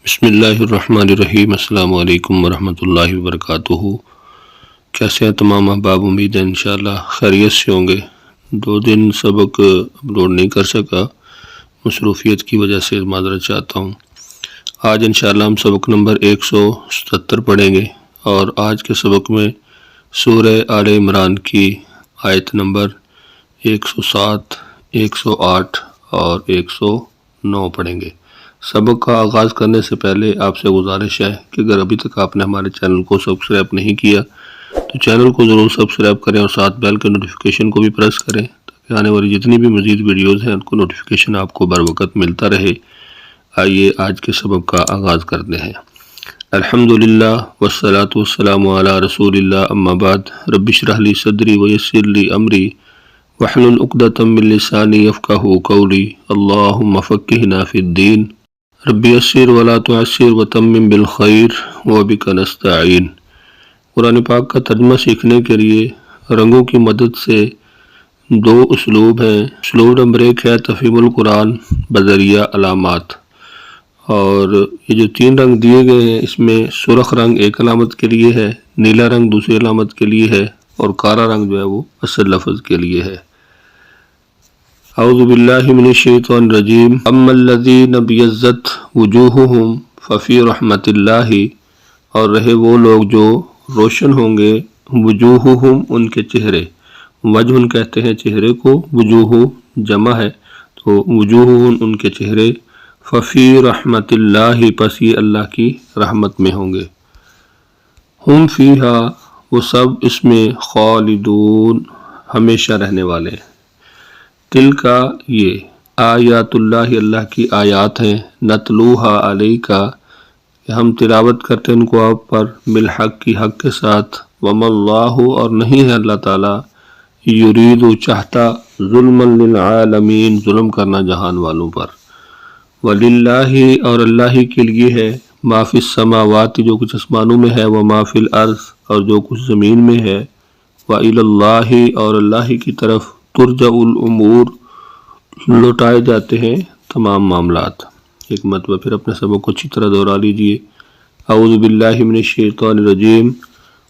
بسم اللہ الرحمن الرحیم۔ السلام علیکم ورحمۃ اللہ وبرکاتہ۔ کیسے ہیں تمام احباب؟ امید ہے انشاءاللہ خیریت سے ہوں گے۔ 2 دن سبق اپلوڈ نہیں کر سکا، مصروفیت کی وجہ سے معذرت چاہتا ہوں۔ آج انشاءاللہ ہم سبق نمبر 177 پڑھیں گے، اور آج کے سبق میں سورہ آل عمران کی آیت نمبر 107، 108 اور 109 پڑھیں گے۔ سبق کا آغاز کرنے سے پہلے آپ سے گزارش ہے کہ اگر ابھی تک آپ نے ہمارے چینل کو سبسکرائب نہیں کیا تو چینل کو ضرور سبسکرائب کریں، اور ساتھ بیل کے نوٹیفیکیشن کو بھی پریس کریں تاکہ آنے والی جتنی بھی مزید ویڈیوز ہیں ان کو نوٹیفیکیشن آپ کو بر وقت ملتا رہے۔ آئیے آج کے سبق کا آغاز کرتے ہیں۔ الحمدللہ والصلاة والسلام علی رسول اللہ، اما بعد، رب اشرح لی صدری ویسر لی امری واحلل عقدۃ من لسانی یفقہوا قولی، اللہم فقہنا فی الدین، رب یسر ولا تعسر وتمم بالخیر وبک نستعین۔ قرآن پاک کا ترجمہ سیکھنے کے لیے رنگوں کی مدد سے 2 اسلوب ہیں۔ اسلوب نمبر 1 ہے تفہیم القرآن بذریعہ علامات، اور یہ جو 3 رنگ دیے گئے ہیں اس میں سرخ رنگ ایک علامت کے لیے ہے، نیلا رنگ دوسری علامت کے لیے ہے، اور کالا رنگ جو ہے وہ اصل لفظ کے لیے ہے۔ اعوذ باللہ من الشیطان الرجیم، اما الذین ابیضت وجوہہم ففی رحمت اللہ، اور رہے وہ لوگ جو روشن ہوں گے، وجوہہم ان کے چہرے، وجہ کہتے ہیں چہرے کو، وجوہ جمع ہے تو وجوہہم ان کے چہرے، ففی رحمت اللہ پس یہ اللہ کی رحمت میں ہوں گے، ہم فیہا وہ سب اس میں، خالدون ہمیشہ رہنے والے ہیں۔ تلکا یہ، آیات اللہ اللہ کی آیات ہیں، نتلوہا علیکا کہ ہم تلاوت کرتے ان کو آپ پر، بالحق کی حق کے ساتھ، وما اللہ اور نہیں ہے اللہ تعالیٰ، یرید چاہتا، ظلما للعالمین ظلم کرنا جہان والوں پر، وللہ اور اللہ ہی کے لیے ہے، ما فی السماوات جو کچھ آسمانوں میں ہے، وما فی الارض اور جو کچھ زمین میں ہے، وإلی اللہ اور اللہ ہی کی طرف، ترجع الامور لوٹائے جاتے ہیں تمام معاملات۔ ایک مرتبہ پھر اپنے سبق کو اچھی طرح دہرا لیجئے۔ اعوذ باللہ من الشیطان الرجیم،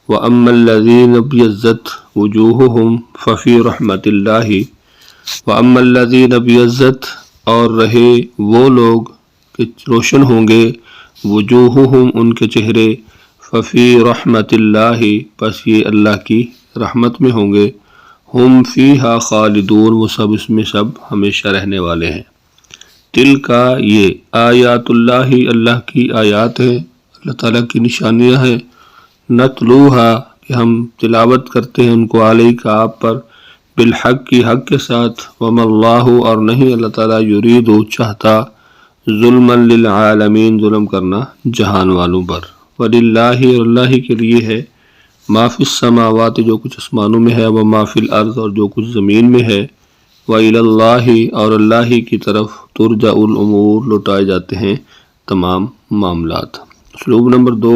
وَأَمَّا الَّذِينَ ابْيَضَّتْ وُجُوهُهُمْ فَفِي رَحْمَةِ اللَّهِ، وَأَمَّا الَّذِينَ ابْيَضَّتْ اور رہے وہ لوگ کہ روشن ہوں گے، وجوہہم ان کے چہرے، ففی رحمت اللہ پس یہ اللہ کی رحمت میں ہوں گے، ہم فیہا خالدون وہ سب اس میں سب ہمیشہ رہنے والے ہیں۔ تلکا یہ، آیات اللہ اللہ کی آیات ہیں، اللہ تعالیٰ کی نشانیاں ہیں، نتلوہا کہ ہم تلاوت کرتے ہیں ان کو، علیکا آپ پر، بالحق کی حق کے ساتھ، وما اللہ اور نہیں اللہ تعالیٰ، یرید چاہتا، ظلما للعالمین ظلم کرنا جہان والوں پر، وللہ اور اللہ ہی کے لیے ہے، ما فی السماوات جو کچھ آسمانوں میں ہے، وما فی الارض اور جو کچھ زمین میں ہے، وإلی اللہ اور اللہ ہی کی طرف، ترجع الامور لوٹائے جاتے ہیں تمام معاملات۔ اسلوب نمبر 2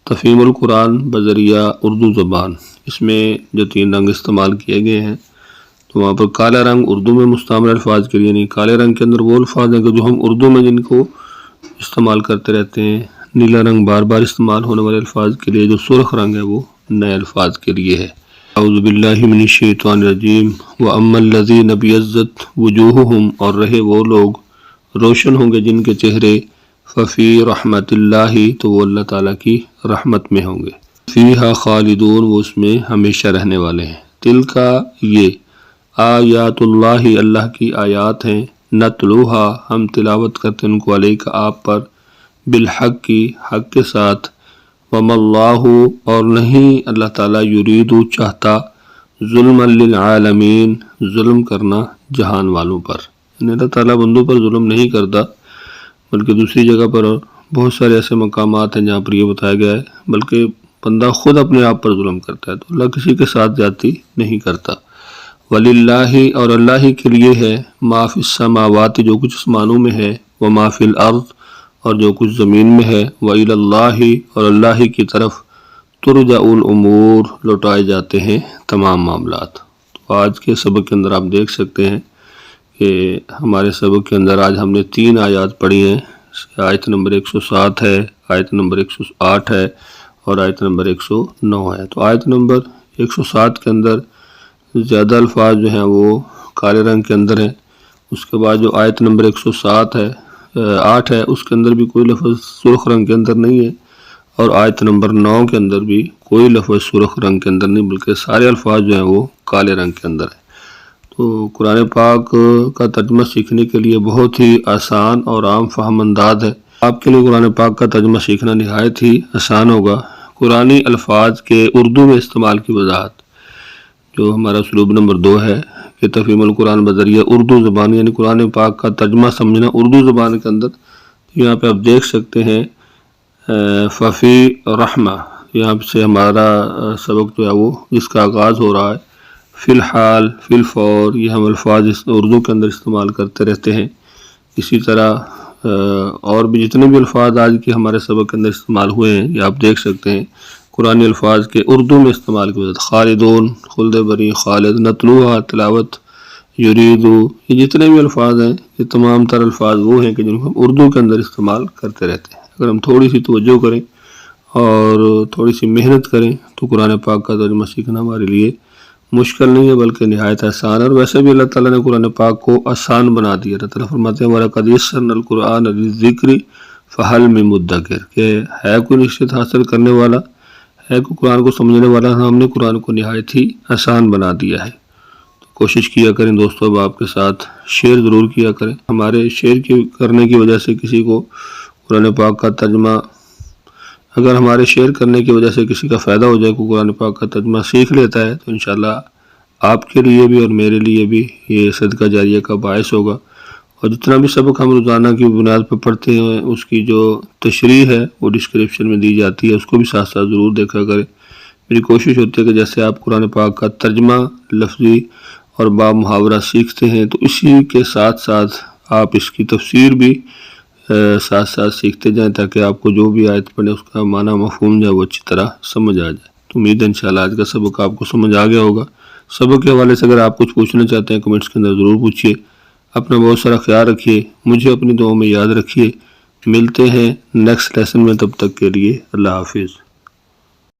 تفہیم القرآن بذریعہ اردو زبان، اس میں جو 3 رنگ استعمال کیے گئے ہیں تو وہاں پر کالا رنگ اردو میں مستعمل الفاظ کے لیے نہیں، کالے رنگ کے اندر وہ الفاظ ہیں کہ جو ہم اردو میں جن کو استعمال کرتے رہتے ہیں، نیلا رنگ بار بار استعمال ہونے والے الفاظ کے لیے، جو سرخ رنگ ہے وہ نئے الفاظ کے لیے ہے۔ اعوذ باللہ من الشیطان الرجیم، وَأَمَّا الَّذِينَ ابْيَضَّتْ وُجُوهُهُمْ اور رہے وہ لوگ روشن ہوں گے جن کے چہرے، ففی رحمت اللہ تو وہ اللہ تعالیٰ کی رحمت میں ہوں گے، فیہا خالدون وہ اس میں ہمیشہ رہنے والے ہیں۔ تلکا یہ، آیات اللہ اللہ کی آیات ہیں، نتلوہا ہم تلاوت کرتے ان کو، علیکا آپ پر، بالحق کی حق کے ساتھ، وما اللہ اور نہیں اللہ تعالیٰ، یرید چاہتا، ظلما للعالمین ظلم کرنا جہان والوں پر، یعنی اللہ تعالیٰ بندوں پر ظلم نہیں کرتا، بلکہ دوسری جگہ پر بہت سارے ایسے مقامات ہیں جہاں پر یہ بتایا گیا ہے بلکہ بندہ خود اپنے آپ پر ظلم کرتا ہے، تو اللہ کسی کے ساتھ زیادتی نہیں کرتا۔ وللہ اور اللہ ہی کے لیے ہے، ما فی السماوات جو کچھ آسمانوں میں ہے، وما فی الارض اور جو کچھ زمین میں ہے، وإلی اللہ اور اللہ ہی کی طرف، ترجع الامور لوٹائے جاتے ہیں تمام معاملات۔ تو آج کے سبق کے اندر آپ دیکھ سکتے ہیں کہ ہمارے سبق کے اندر آج ہم نے 3 آیات پڑھی ہیں۔ آیت نمبر 107 ہے، آیت نمبر 108 ہے اور آیت نمبر 109 ہے۔ تو آیت نمبر 107 کے اندر زیادہ الفاظ جو ہیں وہ کالے رنگ کے اندر ہیں۔ اس کے بعد جو آیت نمبر 107 ہے 8 ہے، اس کے اندر بھی کوئی لفظ سرخ رنگ کے اندر نہیں ہے، اور آیت نمبر 9 کے اندر بھی کوئی لفظ سرخ رنگ کے اندر نہیں، بلکہ سارے الفاظ جو ہیں وہ کالے رنگ کے اندر ہیں۔ تو قرآن پاک کا ترجمہ سیکھنے کے لیے بہت ہی آسان اور عام فہم انداز ہے۔ آپ کے لیے قرآن پاک کا ترجمہ سیکھنا نہایت ہی آسان ہوگا۔ قرآنی الفاظ کے اردو میں استعمال کی وضاحت، جو ہمارا اسلوب نمبر 2 ہے کہ تفہیم القرآن بذریعہ اردو زبان، یعنی قرآن پاک کا ترجمہ سمجھنا اردو زبان کے اندر۔ یہاں پہ آپ دیکھ سکتے ہیں ففی رحمہ، یہاں سے ہمارا سبق جو ہے وہ جس کا آغاز ہو رہا ہے فی الحال، فی الفور، یہ ہم الفاظ اردو کے اندر استعمال کرتے رہتے ہیں۔ اسی طرح اور بھی جتنے بھی الفاظ آج کے ہمارے سبق کے اندر استعمال ہوئے ہیں، یہ آپ دیکھ سکتے ہیں قرآنی الفاظ کے اردو میں استعمال کی وجہ خالدون، خلد بری، خالد، نتلوہا، تلاوت، یریدو، یہ جتنے بھی الفاظ ہیں یہ تمام تر الفاظ وہ ہیں کہ جن کو ہم اردو کے اندر استعمال کرتے رہتے ہیں۔ اگر ہم تھوڑی سی توجہ کریں اور تھوڑی سی محنت کریں تو قرآن پاک کا ترجمہ سیکھنا ہمارے لیے مشکل نہیں ہے بلکہ نہایت آسان ہے۔ اور ویسے بھی اللہ تعالیٰ نے قرآن پاک کو آسان بنا دیا۔ اللہ تعالیٰ فرماتے ہیں وَلَقَدْ يَسَّرْنَا الْقُرْآنَ لِلذِّكْرِ فَهَلْ مِن مُدَّكِرٍ، کہ ہے کوئی نصیحت حاصل کرنے والا، ہے کوئی قرآن کو سمجھنے والا، ہم نے قرآن کو نہایت ہی آسان بنا دیا ہے۔ تو کوشش کیا کریں دوستو، اب آپ کے ساتھ شیئر ضرور کیا کریں۔ ہمارے شیئر کرنے کی وجہ سے کسی کو قرآن پاک کا ترجمہ، اگر ہمارے شیئر کرنے کی وجہ سے کسی کا فائدہ ہو جائے، کوئی قرآن پاک کا ترجمہ سیکھ لیتا ہے، تو انشاءاللہ آپ کے لیے بھی اور میرے لیے بھی یہ صدقہ جاریہ کا باعث ہوگا۔ اور جتنا بھی سبق ہم روزانہ کی بنیاد پر پڑھتے ہیں، اس کی جو تشریح ہے وہ ڈسکرپشن میں دی جاتی ہے، اس کو بھی ساتھ ساتھ ضرور دیکھا کریں۔ میری کوشش ہوتی ہے کہ جیسے آپ قرآن پاک کا ترجمہ لفظی اور باب محاورہ سیکھتے ہیں، تو اسی کے ساتھ ساتھ آپ اس کی تفسیر بھی ساتھ ساتھ سیکھتے جائیں، تاکہ آپ کو جو بھی آیت پڑھیں اس کا معنی مفہوم جو ہے وہ اچھی طرح سمجھ آ جائے۔ تو امید ہے انشاءاللہ آج کا سبق آپ کو سمجھ آ گیا ہوگا۔ سبق کے حوالے سے اگر آپ کچھ پوچھنا چاہتے ہیں کمنٹس کے اندر ضرور پوچھیے۔ اپنا بہت سارا خیال رکھیے، مجھے اپنی دعاؤں میں یاد رکھیے۔ ملتے ہیں نیکسٹ لیسن میں، تب تک کے لیے اللہ حافظ۔